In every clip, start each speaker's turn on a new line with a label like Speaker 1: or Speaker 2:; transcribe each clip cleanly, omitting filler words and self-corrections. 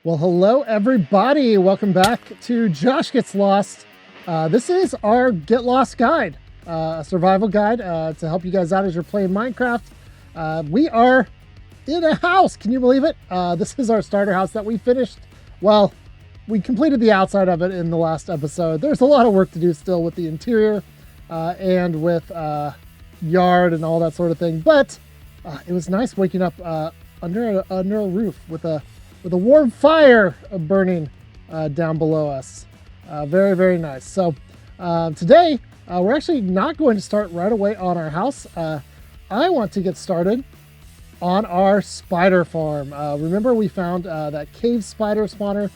Speaker 1: Well, hello everybody. Welcome back to Josh Gets Lost. This is our Get Lost guide, a survival guide to help you guys out as you're playing Minecraft. We are in a house. Can you believe it? This is our starter house that we finished. Well, we completed the outside of it in the last episode. There's a lot of work to do still with the interior and with yard and all that sort of thing. But it was nice waking up under a roof with a warm fire burning down below us. Very, very nice. So today, we're actually not going to start right away on our house. I want to get started on our spider farm. Remember we found that cave spider spawner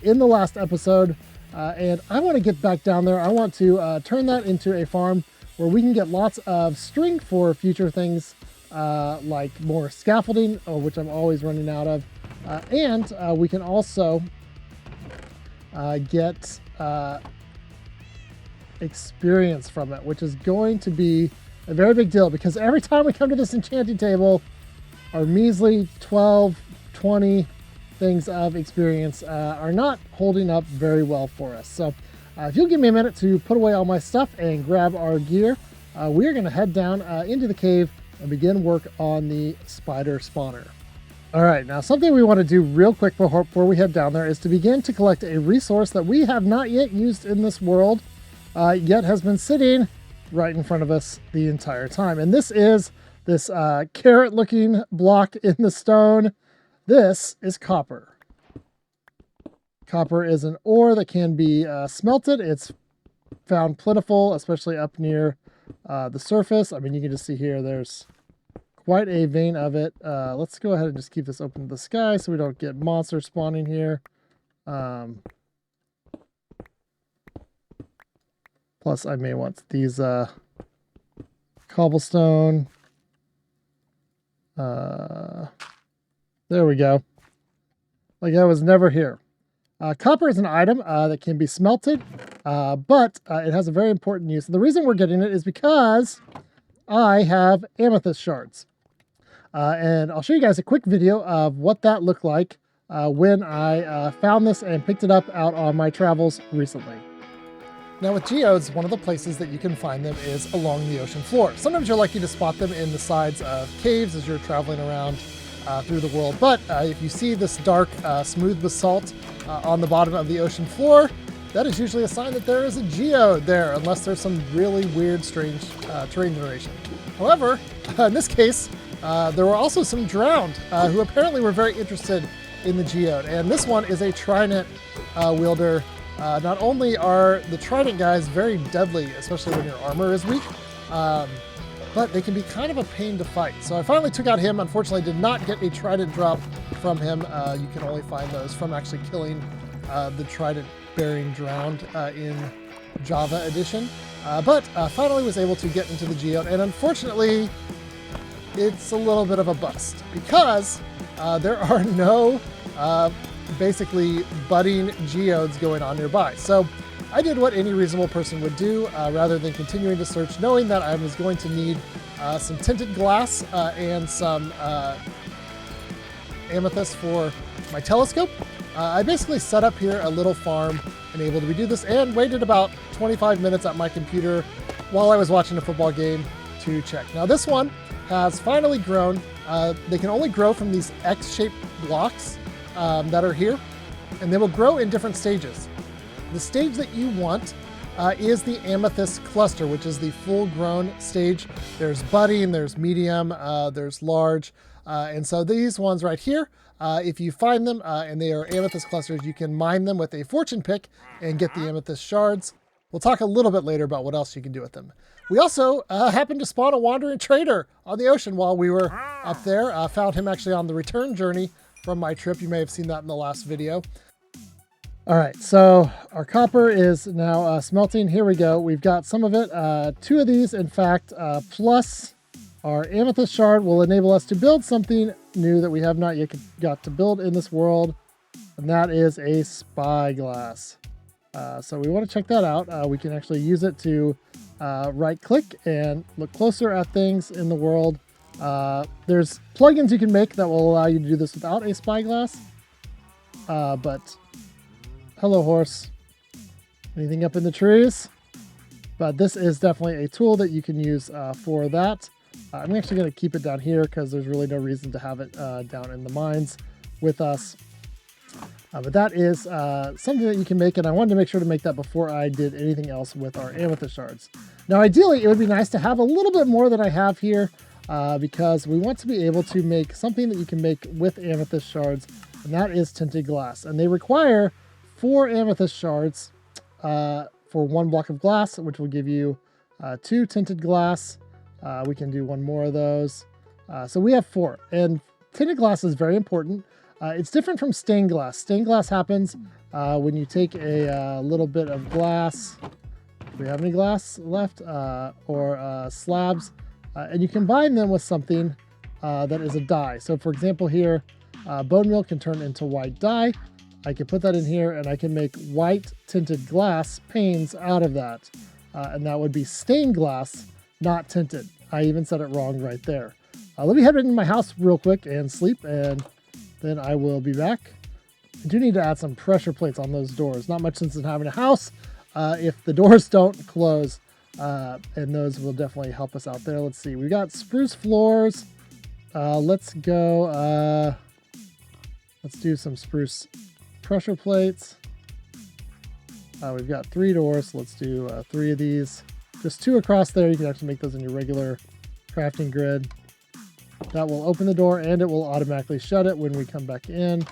Speaker 1: in the last episode, and I want to get back down there. I want to turn that into a farm where we can get lots of string for future things, like more scaffolding, which I'm always running out of. And we can also get experience from it, which is going to be a very big deal because every time we come to this enchanting table, our measly 12, 20 things of experience are not holding up very well for us. So if you'll give me a minute to put away all my stuff and grab our gear, we're going to head down into the cave and begin work on the spider spawner. All right, now something we want to do real quick before we head down there is to begin to collect a resource that we have not yet used in this world, yet has been sitting right in front of us the entire time. And this is this carrot-looking block in the stone. This is copper. Copper is an ore that can be smelted. It's found plentiful, especially up near the surface. I mean, you can just see here, there's quite a vein of it. Let's go ahead and just keep this open to the sky so we don't get monsters spawning here. Plus, I may want these cobblestone. There we go. Like I was never here. Copper is an item that can be smelted, but it has a very important use. The reason we're getting it is because I have amethyst shards. And I'll show you guys a quick video of what that looked like when I found this and picked it up out on my travels recently. Now with geodes, one of the places that you can find them is along the ocean floor. Sometimes you're lucky to spot them in the sides of caves as you're traveling around through the world. But if you see this dark, smooth basalt on the bottom of the ocean floor, that is usually a sign that there is a geode there, unless there's some really weird, strange terrain generation. However, in this case, there were also some drowned who apparently were very interested in the geode. And this one is a trident wielder. Not only are the trident guys very deadly, especially when your armor is weak, but they can be kind of a pain to fight. So I finally took out him. Unfortunately, did not get a trident drop from him. You can only find those from actually killing the trident bearing drowned in Java edition. But finally was able to get into the geode. And unfortunately, it's a little bit of a bust because there are no basically budding geodes going on nearby. So I did what any reasonable person would do rather than continuing to search, knowing that I was going to need some tinted glass and some amethyst for my telescope. I basically set up here a little farm and able to do this and waited about 25 minutes at my computer while I was watching a football game to check. Now this one has finally grown. They can only grow from these X-shaped blocks that are here, and they will grow in different stages. The stage that you want is the amethyst cluster, which is the full-grown stage. There's budding, there's medium, there's large, and so these ones right here, if you find them and they are amethyst clusters, you can mine them with a fortune pick and get the amethyst shards. We'll talk a little bit later about what else you can do with them. We also happened to spawn a wandering trader on the ocean while we were up there. Found him actually on the return journey from my trip. You may have seen that in the last video. All right, so our copper is now smelting. Here we go. We've got some of it. 2 of these, in fact, plus our amethyst shard will enable us to build something new that we have not yet got to build in this world, and that is a spyglass. So we want to check that out. We can actually use it to right click and look closer at things in the world. There's plugins you can make that will allow you to do this without a spyglass. but hello, horse. Anything up in the trees? But this is definitely a tool that you can use for that. I'm actually going to keep it down here because there's really no reason to have it down in the mines with us. But that is something that you can make, and I wanted to make sure to make that before I did anything else with our amethyst shards. Now, ideally, it would be nice to have a little bit more than I have here because we want to be able to make something that you can make with amethyst shards, and that is tinted glass. And they require 4 amethyst shards for 1 block of glass, which will give you 2 tinted glass. We can do 1 more of those. So we have 4, and tinted glass is very important. It's different from stained glass. Stained glass happens when you take a little bit of glass. Do we have any glass left? Or slabs. And you combine them with something that is a dye. So for example here, bone meal can turn into white dye. I can put that in here and I can make white tinted glass panes out of that. And that would be stained glass, not tinted. I even said it wrong right there. Let me head into my house real quick and sleep, and then I will be back. I do need to add some pressure plates on those doors. Not much sense in having a house if the doors don't close, and those will definitely help us out there. Let's see, we got spruce floors. Let's go, let's do some spruce pressure plates. We've got 3 doors, so let's do 3 of these. Just 2 across there. You can actually make those in your regular crafting grid. That will open the door and it will automatically shut it when we come back in.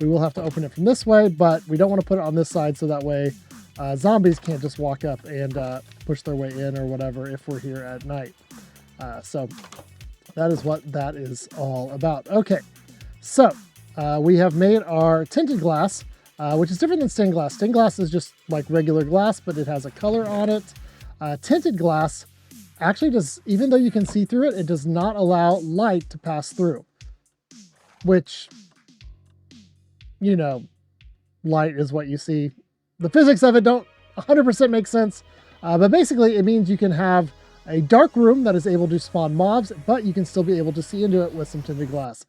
Speaker 1: We will have to open it from this way, but we don't want to put it on this side so that way zombies can't just walk up and push their way in or whatever if we're here at night. So that is what that is all about. Okay, so we have made our tinted glass, which is different than stained glass. Stained glass is just like regular glass, but it has a color on it. Tinted glass actually does, even though you can see through it, it does not allow light to pass through, which, you know, light is what you see. The physics of it don't 100% make sense, but basically it means you can have a dark room that is able to spawn mobs, but you can still be able to see into it with some tinted glass.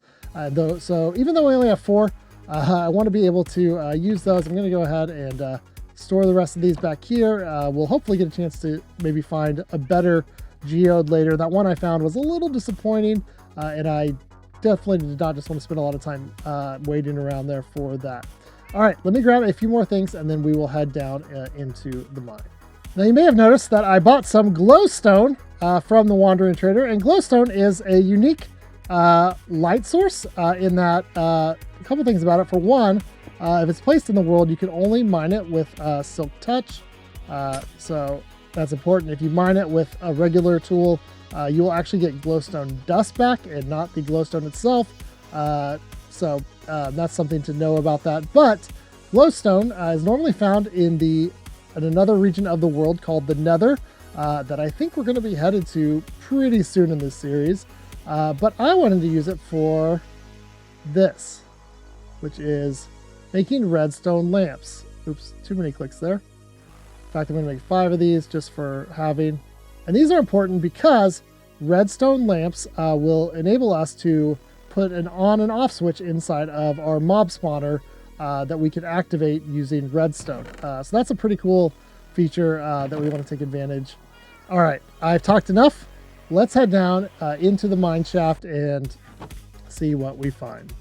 Speaker 1: So even though we only have 4, I want to be able to use those. I'm going to go ahead and store the rest of these back here. We'll hopefully get a chance to maybe find a better geode later. That one I found was a little disappointing, and I definitely did not just want to spend a lot of time waiting around there for that. All right, let me grab a few more things and then we will head down into the mine. Now you may have noticed that I bought some glowstone from the Wandering Trader, and glowstone is a unique light source in that a couple things about it. For one, if it's placed in the world, you can only mine it with Silk Touch. So that's important. If you mine it with a regular tool, you will actually get glowstone dust back and not the glowstone itself. So that's something to know about that. But glowstone is normally found in another region of the world called the Nether, that I think we're going to be headed to pretty soon in this series. But I wanted to use it for this, which is making redstone lamps. Oops, too many clicks there. In fact, I'm going to make 5 of these just for having. And these are important because redstone lamps will enable us to put an on and off switch inside of our mob spawner that we can activate using redstone. So that's a pretty cool feature that we want to take advantage. All right, I've talked enough. Let's head down into the mine shaft and see what we find.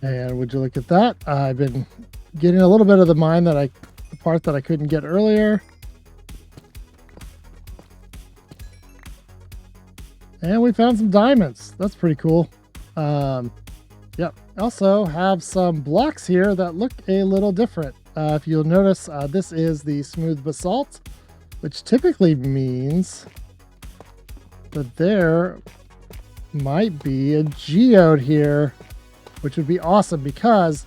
Speaker 1: And would you look at that? I've been getting a little bit of the mine the part that I couldn't get earlier. And we found some diamonds. That's pretty cool. Yep. Also have some blocks here that look a little different. If you'll notice, this is the smooth basalt, which typically means that there might be a geode here, which would be awesome because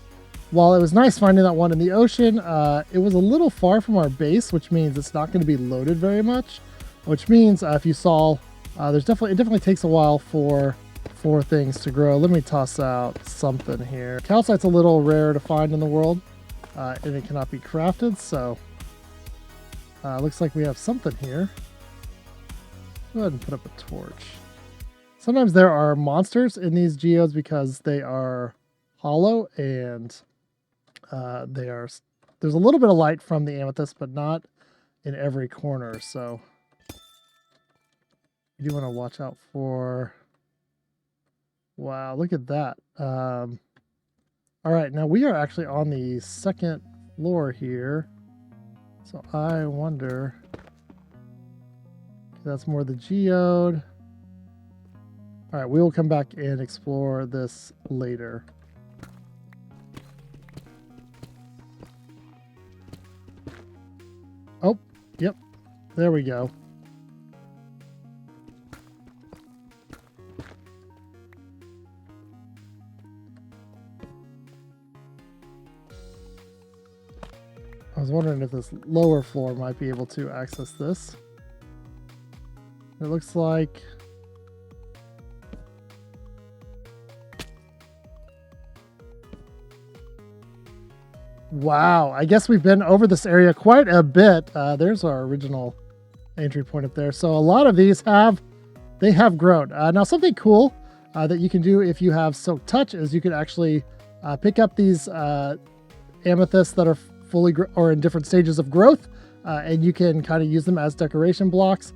Speaker 1: while it was nice finding that one in the ocean, it was a little far from our base, which means it's not going to be loaded very much, which means if you saw, it definitely takes a while for things to grow. Let me toss out something here. Calcite's a little rare to find in the world, and it cannot be crafted, so looks like we have something here. Go ahead and put up a torch. Sometimes there are monsters in these geodes because they are hollow, and there's a little bit of light from the amethyst, but not in every corner. So you do want to watch out for. Wow, look at that. All right, now we are actually on the second floor here. So I wonder. That's more the geode. All right, we will come back and explore this later. Oh, yep. There we go. I was wondering if this lower floor might be able to access this. It looks like... Wow, I guess we've been over this area quite a bit. There's our original entry point up there. So a lot of these have grown. Now something cool that you can do if you have Silk Touch is you can actually pick up these amethysts that are fully or in different stages of growth, and you can kind of use them as decoration blocks.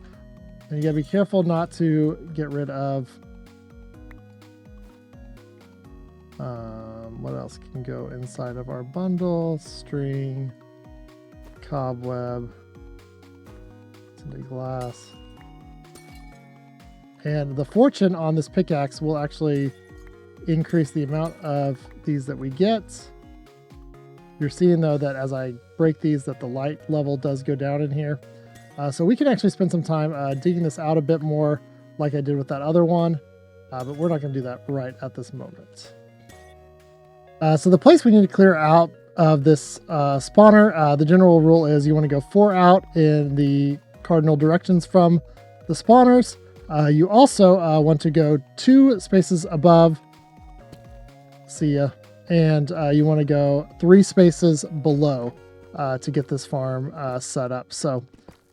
Speaker 1: And you gotta be careful not to get rid of what else can go inside of our bundle? String, cobweb, tinted glass. And the fortune on this pickaxe will actually increase the amount of these that we get. You're seeing though that as I break these that the light level does go down in here. So we can actually spend some time digging this out a bit more like I did with that other one. But we're not going to do that right at this moment. So the place we need to clear out of this spawner, the general rule is you want to go 4 out in the cardinal directions from the spawners. You also want to go 2 spaces above. See ya. And you want to go 3 spaces below to get this farm set up. So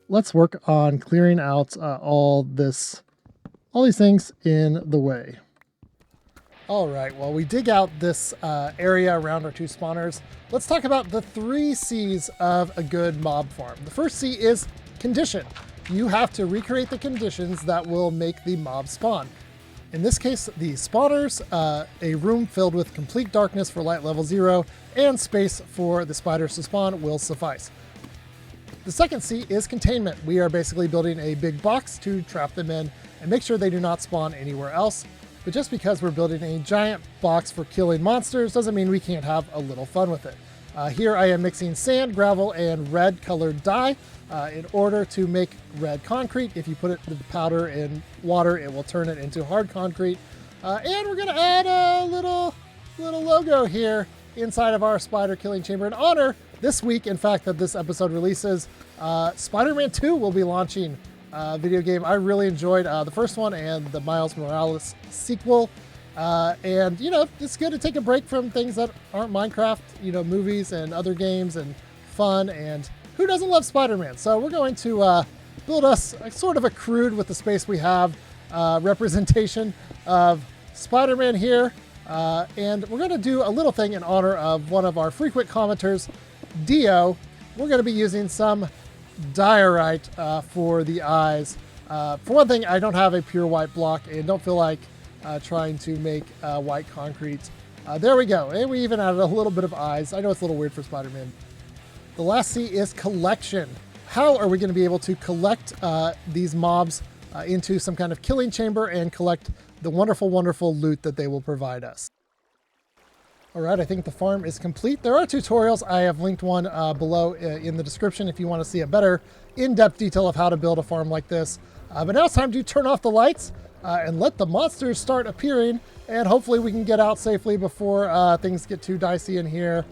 Speaker 1: let's work on clearing out all these things in the way. All right, well, we dig out this area around our 2 spawners. Let's talk about the 3 C's of a good mob farm. The first C is condition. You have to recreate the conditions that will make the mob spawn. In this case, the spawners, a room filled with complete darkness for light level 0, and space for the spiders to spawn will suffice. The second C is containment. We are basically building a big box to trap them in and make sure they do not spawn anywhere else. But just because we're building a giant box for killing monsters doesn't mean we can't have a little fun with it. Here I am mixing sand, gravel, and red colored dye in order to make red concrete. If you put the powder in water, it will turn it into hard concrete. And we're gonna add a little logo here inside of our spider killing chamber in honor. This week, in fact, that this episode releases, Spider-Man 2 will be launching. Video game I really enjoyed the first one and the Miles Morales sequel, and you know, it's good to take a break from things that aren't Minecraft, you know, movies and other games and fun, and who doesn't love Spider-Man? So we're going to build us sort of a crude, with the space we have, representation of Spider-Man here, and we're going to do a little thing in honor of one of our frequent commenters, Dio. We're going to be using some diorite for the eyes. For one thing, I don't have a pure white block and don't feel like trying to make white concrete. There we go. And we even added a little bit of eyes. I know it's a little weird for Spider-Man. The last C is collection. How are we going to be able to collect these mobs into some kind of killing chamber and collect the wonderful, wonderful loot that they will provide us? All right, I think the farm is complete. There are tutorials. I have linked one below in the description if you want to see a better in-depth detail of how to build a farm like this. But now it's time to turn off the lights and let the monsters start appearing, and hopefully we can get out safely before things get too dicey in here.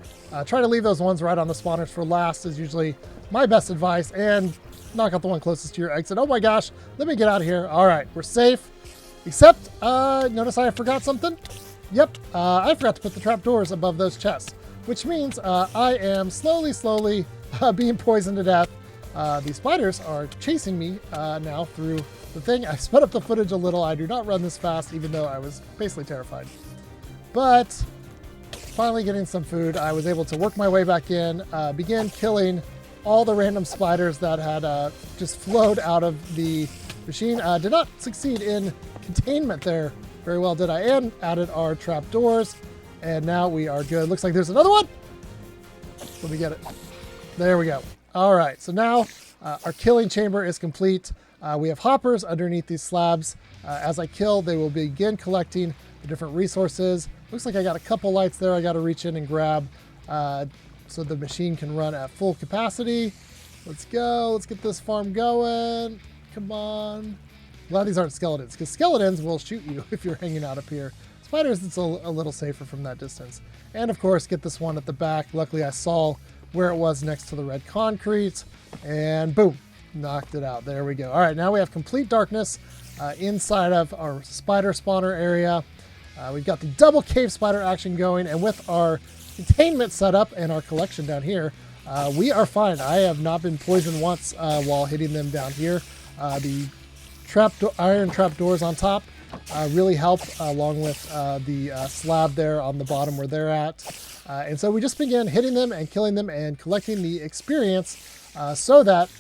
Speaker 1: Try to leave those ones right on the spawners for last is usually my best advice, and knock out the one closest to your exit. Oh my gosh, let me get out of here. All right, we're safe, except notice I forgot something. Yep, I forgot to put the trapdoors above those chests, which means I am slowly being poisoned to death. The spiders are chasing me now through the thing. I sped up the footage a little. I do not run this fast, even though I was basically terrified. But finally getting some food. I was able to work my way back in, begin killing all the random spiders that had just flowed out of the machine. Did not succeed in containment there very well, did I? And added our trap doors, and now we are good. Looks like there's another one. Let me get it. There we go. All right, so now our killing chamber is complete. We have hoppers underneath these slabs. As I kill, they will begin collecting the different resources. Looks like I got a couple lights there I got to reach in and grab so the machine can run at full capacity. Let's go. Let's get this farm going. Come on. Glad these aren't skeletons, because skeletons will shoot you if you're hanging out up here. Spiders, it's a little safer from that distance. And of course, get this one at the back. Luckily, I saw where it was next to the red concrete, and boom, knocked it out. There we go. All right, now we have complete darkness inside of our spider spawner area. We've got the double cave spider action going, and with our containment setup and our collection down here, we are fine. I have not been poisoned once while hitting them down here. The iron trap doors on top really help, along with the slab there on the bottom where they're at. And so we just began hitting them and killing them and collecting the experience so that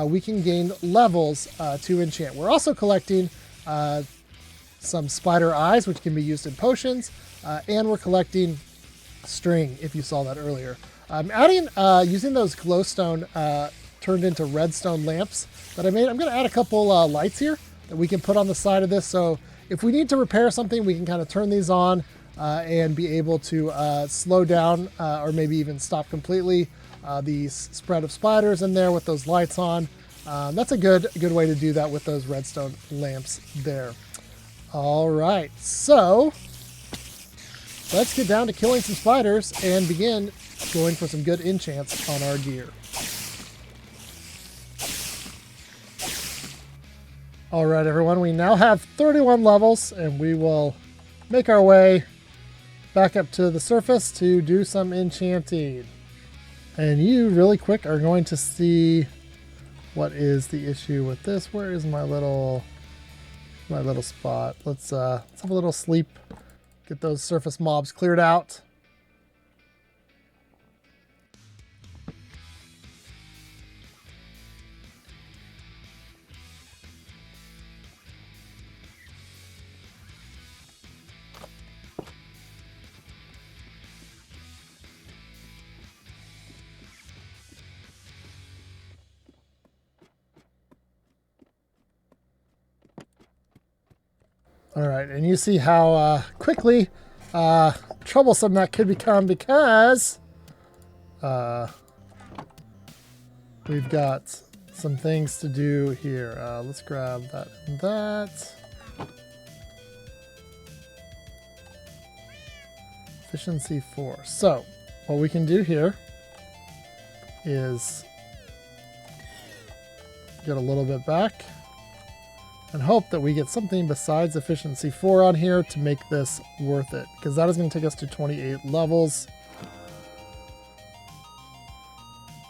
Speaker 1: we can gain levels to enchant. We're also collecting some spider eyes, which can be used in potions, and we're collecting string, if you saw that earlier. I'm adding, using those glowstone turned into redstone lamps that I made. I'm going to add a couple lights here that we can put on the side of this. So if we need to repair something, we can kind of turn these on and be able to slow down or maybe even stop completely the spread of spiders in there with those lights on. That's a good way to do that with those redstone lamps there. All right, so let's get down to killing some spiders and begin going for some good enchants on our gear. All right, everyone, we now have 31 levels, and we will make our way back up to the surface to do some enchanting. And you, really quick, are going to see what is the issue with this. Where is my little spot? Let's have a little sleep, get those surface mobs cleared out. All right, and you see how quickly troublesome that could become because we've got some things to do here. Let's grab that and that. Efficiency 4. So what we can do here is get a little bit back and hope that we get something besides efficiency 4 on here to make this worth it, because that is going to take us to 28 levels.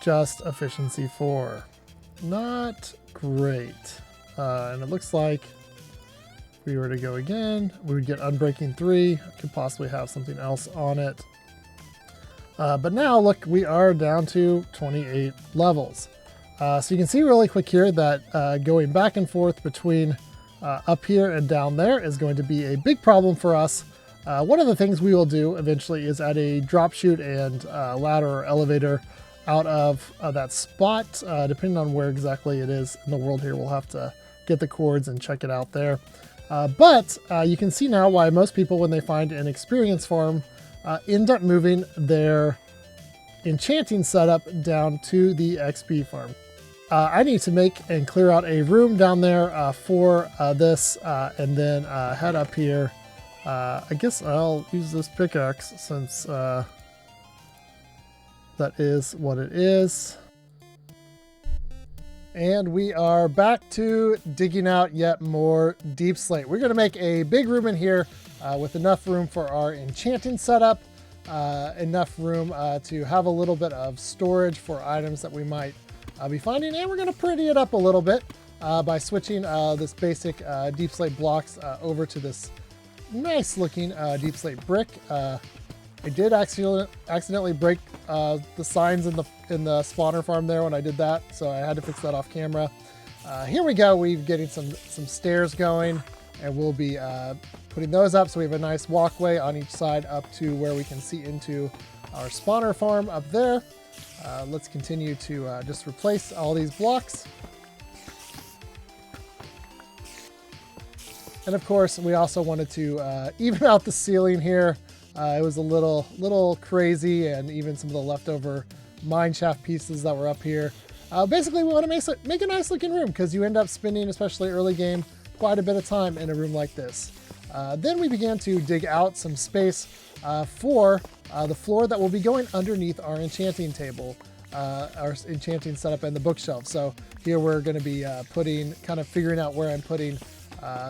Speaker 1: Just efficiency 4. Not great. And it looks like if we were to go again, we would get Unbreaking 3. Could possibly have something else on it. But now, look, we are down to 28 levels. So you can see really quick here that going back and forth between up here and down there is going to be a big problem for us. One of the things we will do eventually is add a drop chute and ladder or elevator out of that spot, depending on where exactly it is in the world here. We'll have to get the coords and check it out there. But you can see now why most people, when they find an experience farm, end up moving their enchanting setup down to the XP farm. I need to make and clear out a room down there for this and then head up here. I guess I'll use this pickaxe since that is what it is. And we are back to digging out yet more deep slate. We're going to make a big room in here with enough room for our enchanting setup, enough room to have a little bit of storage for items that we might be finding. And we're going to pretty it up a little bit by switching this basic deep slate blocks over to this nice looking deep slate brick. I did accidentally break the signs in the spawner farm there when I did that, so I had to fix that off camera. Here we go. We're getting some stairs going, and we'll be putting those up so we have a nice walkway on each side up to where we can see into our spawner farm up there. Let's continue to just replace all these blocks. And of course, we also wanted to even out the ceiling here. It was a little crazy, and even some of the leftover mineshaft pieces that were up here. Basically, we want to make a nice looking room because you end up spending, especially early game, quite a bit of time in a room like this. Then we began to dig out some space for the floor that will be going underneath our enchanting table, our enchanting setup and the bookshelf. So here we're going to be figuring out where I'm putting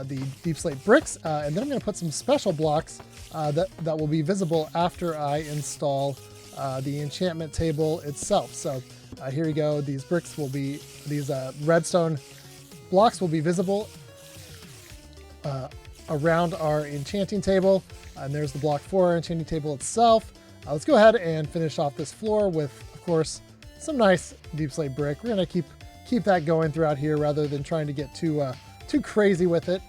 Speaker 1: the deep slate bricks, and then I'm going to put some special blocks that will be visible after I install the enchantment table itself. So here we go. These bricks will be, these redstone blocks will be visible around our enchanting table, and there's the block for our enchanting table itself. Let's go ahead and finish off this floor with, of course, some nice deep slate brick. We're going to keep that going throughout here rather than trying to get too crazy with it.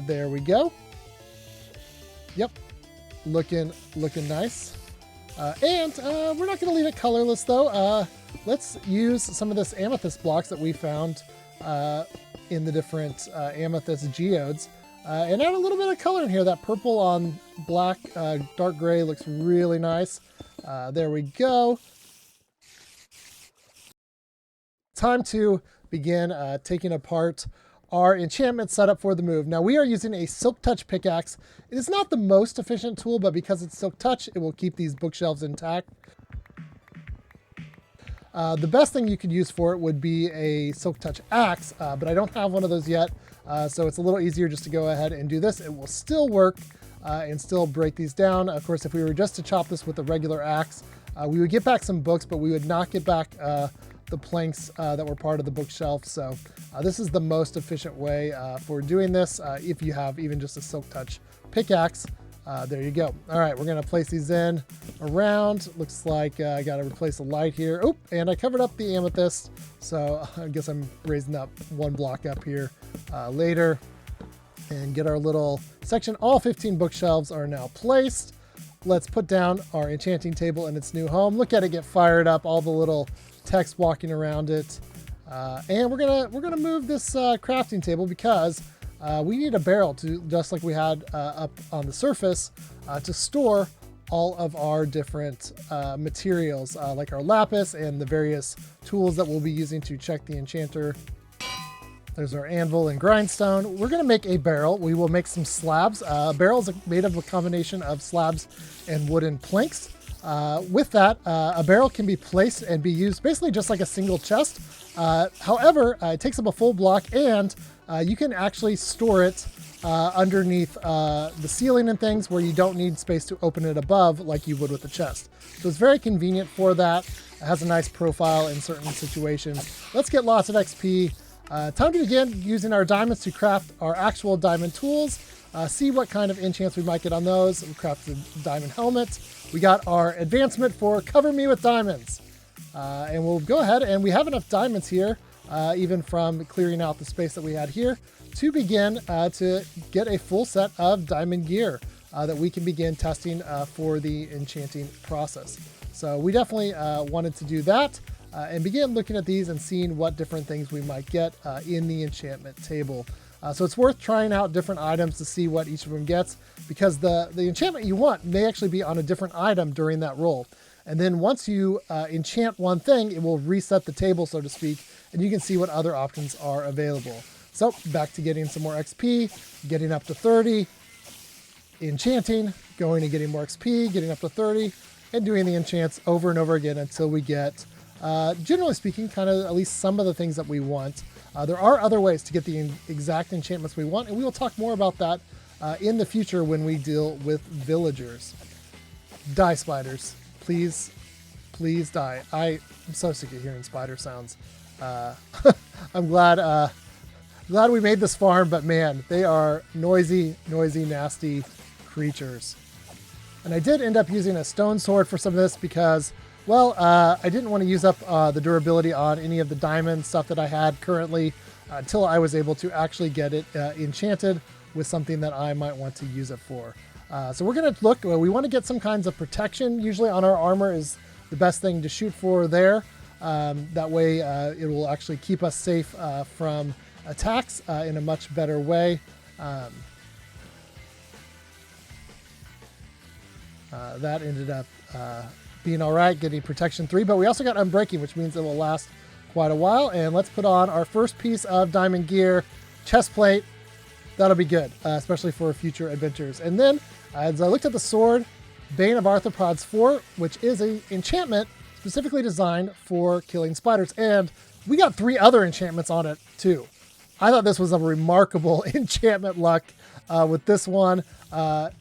Speaker 1: There we go. Yep, looking nice. And we're not going to leave it colorless though. Let's use some of this amethyst blocks that we found in the different amethyst geodes and add a little bit of color in here. That purple on black, dark gray looks really nice. There we go. Time to begin taking apart our enchantment setup for the move. Now we are using a Silk Touch pickaxe. It is not the most efficient tool, but because it's Silk Touch, it will keep these bookshelves intact. The best thing you could use for it would be a Silk Touch axe, but I don't have one of those yet, so it's a little easier just to go ahead and do this. It will still work and still break these down. Of course, if we were just to chop this with a regular axe, we would get back some books, but we would not get back the planks that were part of the bookshelf. So this is the most efficient way for doing this if you have even just a Silk Touch pickaxe. There you go. All right, we're going to place these in around. Looks like I got to replace the light here. Oh, and I covered up the amethyst, so I guess I'm raising up one block up here later and get our little section. All 15 bookshelves are now placed. Let's put down our enchanting table in its new home. Look at it get fired up, all the little text walking around it. And we're gonna move this crafting table because we need a barrel to, just like we had up on the surface, to store all of our different materials, like our lapis and the various tools that we'll be using to check the enchanter. There's our anvil and grindstone. We're gonna make a barrel. We will make some slabs. Barrels are made of a combination of slabs and wooden planks. With that, a barrel can be placed and be used basically just like a single chest. However, it takes up a full block, and you can actually store it underneath the ceiling and things where you don't need space to open it above like you would with a chest. So it's very convenient for that. It has a nice profile in certain situations. Let's get lots of XP. Time to begin using our diamonds to craft our actual diamond tools. See what kind of enchants we might get on those. We crafted diamond helmet. We got our advancement for cover me with diamonds. And we'll go ahead, and we have enough diamonds here, even from clearing out the space that we had here, to begin to get a full set of diamond gear that we can begin testing for the enchanting process. So we definitely wanted to do that and begin looking at these and seeing what different things we might get in the enchantment table. So it's worth trying out different items to see what each of them gets, because the enchantment you want may actually be on a different item during that roll. And then once you enchant one thing, it will reset the table, so to speak, and you can see what other options are available. So back to getting some more XP, getting up to 30, enchanting, going and getting more XP, getting up to 30, and doing the enchants over and over again until we get, generally speaking, kind of at least some of the things that we want. There are other ways to get the exact enchantments we want, and we will talk more about that in the future when we deal with villagers. Die, spiders. Please, please die. I'm so sick of hearing spider sounds. I'm glad we made this farm, but man, they are noisy, nasty creatures. And I did end up using a stone sword for some of this because, well, I didn't want to use up the durability on any of the diamond stuff that I had currently until I was able to actually get it enchanted with something that I might want to use it for. So we're going to look, we want to get some kinds of protection. Usually on our armor is the best thing to shoot for there. That way it will actually keep us safe from attacks in a much better way. That ended up being all right, getting protection 3, but we also got unbreaking, which means it will last quite a while. And let's put on our first piece of diamond gear, chest plate. That'll be good, especially for future adventures. And then as I looked at the sword, Bane of Arthropods 4, which is an enchantment specifically designed for killing spiders. And we got 3 other enchantments on it too. I thought this was a remarkable enchantment luck with this one.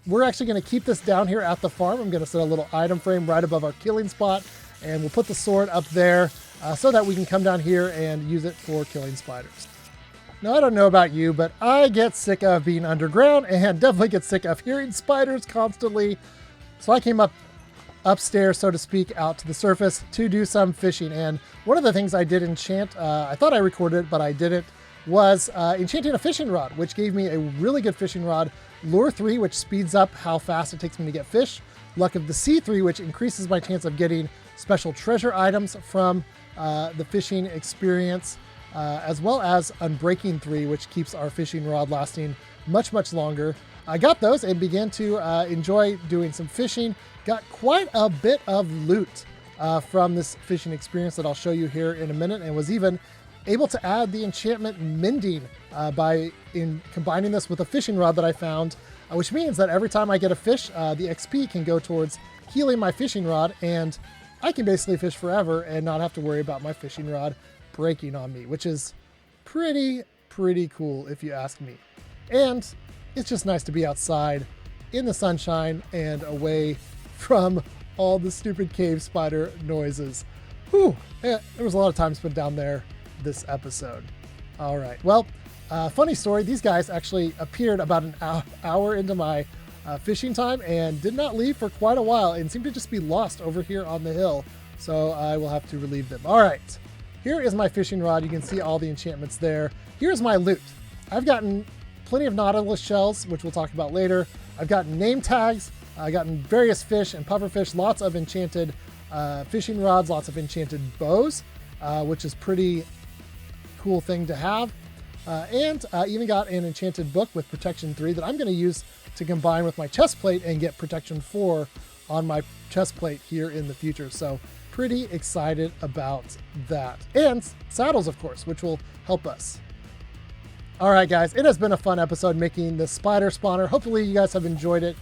Speaker 1: We're actually going to keep this down here at the farm. I'm going to set a little item frame right above our killing spot, and we'll put the sword up there so that we can come down here and use it for killing spiders. Now, I don't know about you, but I get sick of being underground and definitely get sick of hearing spiders constantly. So I came upstairs, so to speak, out to the surface to do some fishing. And one of the things I did enchant, I thought I recorded, but I didn't, was enchanting a fishing rod, which gave me a really good fishing rod. Lure 3, which speeds up how fast it takes me to get fish. Luck of the Sea 3, which increases my chance of getting special treasure items from the fishing experience. As well as Unbreaking 3, which keeps our fishing rod lasting much, much longer. I got those and began to enjoy doing some fishing. Got quite a bit of loot from this fishing experience that I'll show you here in a minute, and was even able to add the enchantment Mending by combining this with a fishing rod that I found, which means that every time I get a fish, the XP can go towards healing my fishing rod, and I can basically fish forever and not have to worry about my fishing rod breaking on me, which is pretty cool if you ask me. And it's just nice to be outside in the sunshine and away from all the stupid cave spider noises. Whew, there was a lot of time spent down there this episode. All right, well, funny story, these guys actually appeared about an hour into my fishing time and did not leave for quite a while and seemed to just be lost over here on the hill. So I will have to relieve them. All right. Here is my fishing rod. You can see all the enchantments there. Here's my loot. I've gotten plenty of nautilus shells, which we'll talk about later. I've gotten name tags. I've gotten various fish and pufferfish, lots of enchanted fishing rods, lots of enchanted bows, which is pretty cool thing to have. And even got an enchanted book with protection 3 that I'm going to use to combine with my chest plate and get protection 4 on my chest plate here in the future. So pretty excited about that. And saddles, of course, which will help us. All right, guys, it has been a fun episode making the spider spawner. Hopefully you guys have enjoyed it.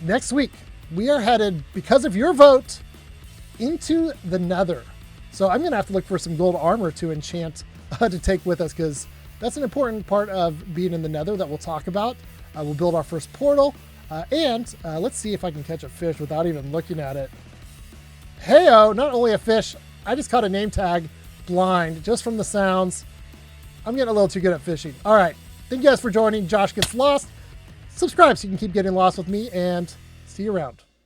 Speaker 1: Next week, we are headed, because of your vote, into the Nether. So I'm going to have to look for some gold armor to enchant to take with us, because that's an important part of being in the Nether that we'll talk about. We'll build our first portal, and let's see if I can catch a fish without even looking at it. Heyo, not only a fish, I just caught a name tag blind just from the sounds. I'm getting a little too good at fishing. All right, thank you guys for joining Josh Gets Lost. Subscribe so you can keep getting lost with me, and see you around.